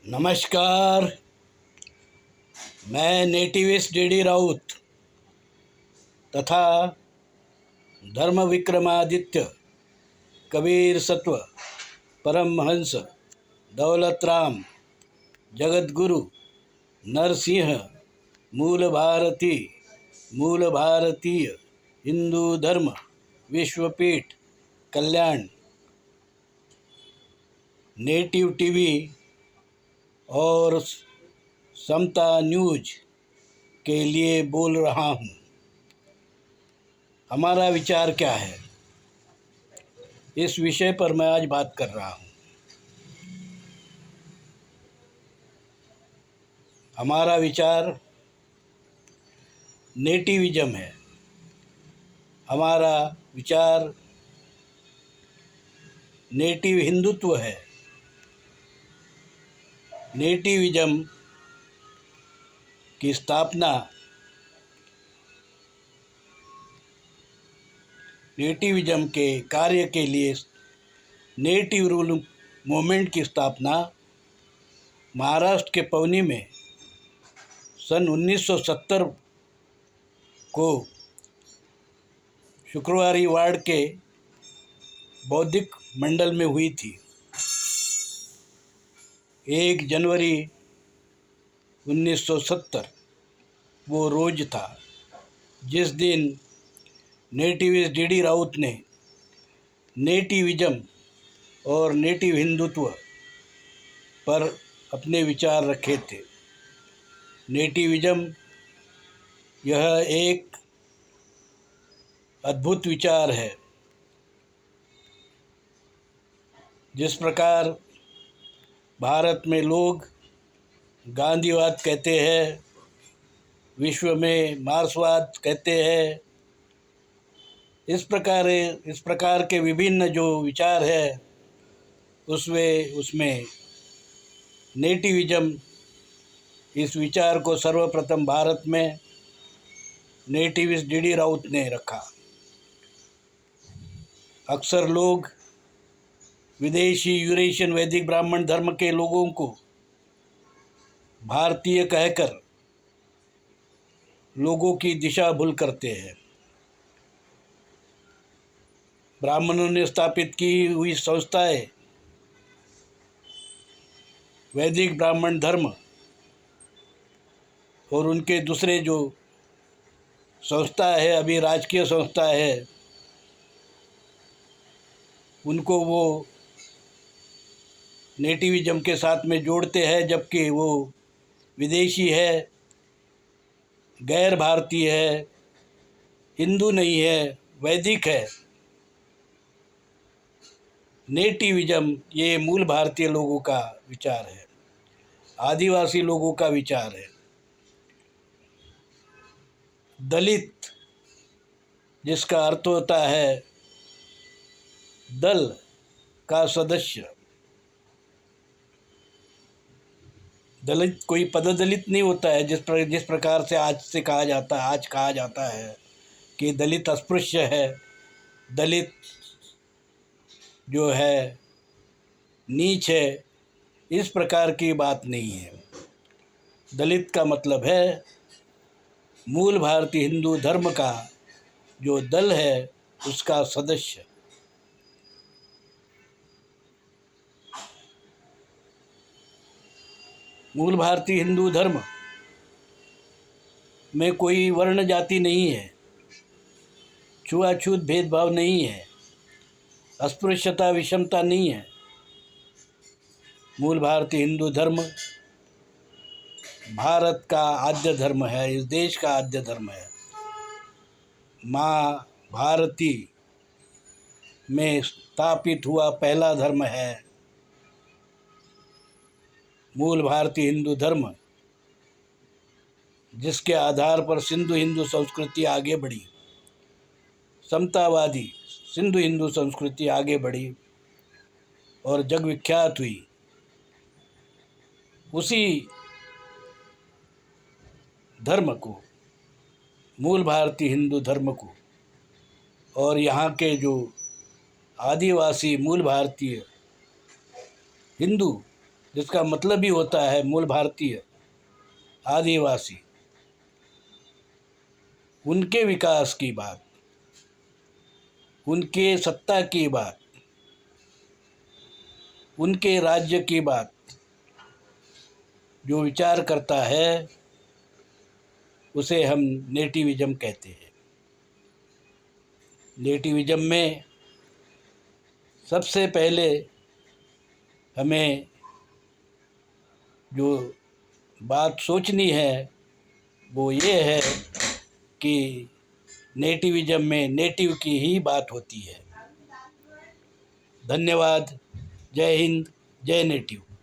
नमस्कार। मैं nativist D Raut तथा धर्म विक्रमादित्य कबीर सत्व परमहंस दौलत राम जगतगुरु नरसिंह मूल भारतीय हिंदू धर्म विश्वपीठ कल्याण नेटिव टीवी और समता न्यूज के लिए बोल रहा हूँ। हमारा विचार क्या है, इस विषय पर मैं आज बात कर रहा हूँ। हमारा विचार नेटिविज्म है। हमारा विचार नेटिव हिंदुत्व है। नेटिविज्म की स्थापना नेटिविज्म के कार्य के लिए नेटिव रूल मूवमेंट की स्थापना महाराष्ट्र के पवनी में सन 1970 को शुक्रवारी वार्ड के बौद्धिक मंडल में हुई थी। 1 जनवरी 1970 वो रोज था जिस दिन नेटिविस्ट डी राउत ने नेटिविज्म और नेटिव हिंदुत्व पर अपने विचार रखे थे। नेटिविज्म यह एक अद्भुत विचार है। जिस प्रकार भारत में लोग गांधीवाद कहते हैं, विश्व में मार्क्सवाद कहते हैं, इस प्रकार के विभिन्न जो विचार है उसमें नेटिविज्म इस विचार को सर्वप्रथम भारत में नेटिविस्ट डी राउत ने रखा। अक्सर लोग विदेशी यूरेशियन वैदिक ब्राह्मण धर्म के लोगों को भारतीय कहकर लोगों की दिशा भूल करते हैं। ब्राह्मणों ने स्थापित की हुई संस्थाएं वैदिक ब्राह्मण धर्म और उनके दूसरे जो संस्था है, अभी राजकीय संस्था है, उनको वो नेटिविज्म के साथ में जोड़ते हैं, जबकि वो विदेशी है, गैर भारतीय है, हिंदू नहीं है, वैदिक है। नेटिविज्म ये मूल भारतीय लोगों का विचार है, आदिवासी लोगों का विचार है। दलित जिसका अर्थ होता है दल का सदस्य, दलित कोई पददलित नहीं होता है। जिस प्रकार से आज कहा जाता है कि दलित अस्पृश्य है, दलित जो है नीच है, इस प्रकार की बात नहीं है। दलित का मतलब है मूल भारतीय हिंदू धर्म का जो दल है उसका सदस्य। मूल भारतीय हिंदू धर्म में कोई वर्ण जाति नहीं है, छुआछूत भेदभाव नहीं है, अस्पृश्यता विषमता नहीं है। मूल भारतीय हिंदू धर्म भारत का आद्य धर्म है, इस देश का आद्य धर्म है। माँ भारती में स्थापित हुआ पहला धर्म है मूल भारतीय हिंदू धर्म, जिसके आधार पर सिंधु हिंदू संस्कृति आगे बढ़ी, समतावादी सिंधु हिंदू संस्कृति आगे बढ़ी और जग विख्यात हुई। उसी धर्म को, मूल भारतीय हिंदू धर्म को, और यहाँ के जो आदिवासी मूल भारतीय हिंदू जिसका मतलब ही होता है मूल भारतीय, आदिवासी, उनके विकास की बात, उनके सत्ता की बात, उनके राज्य की बात जो विचार करता है उसे हम नेटिविज्म कहते हैं। नेटिविज्म में सबसे पहले हमें जो बात सोचनी है वो ये है कि नेटिविज्म में नेटिव की ही बात होती है। धन्यवाद। जय हिंद, जय नेटिव।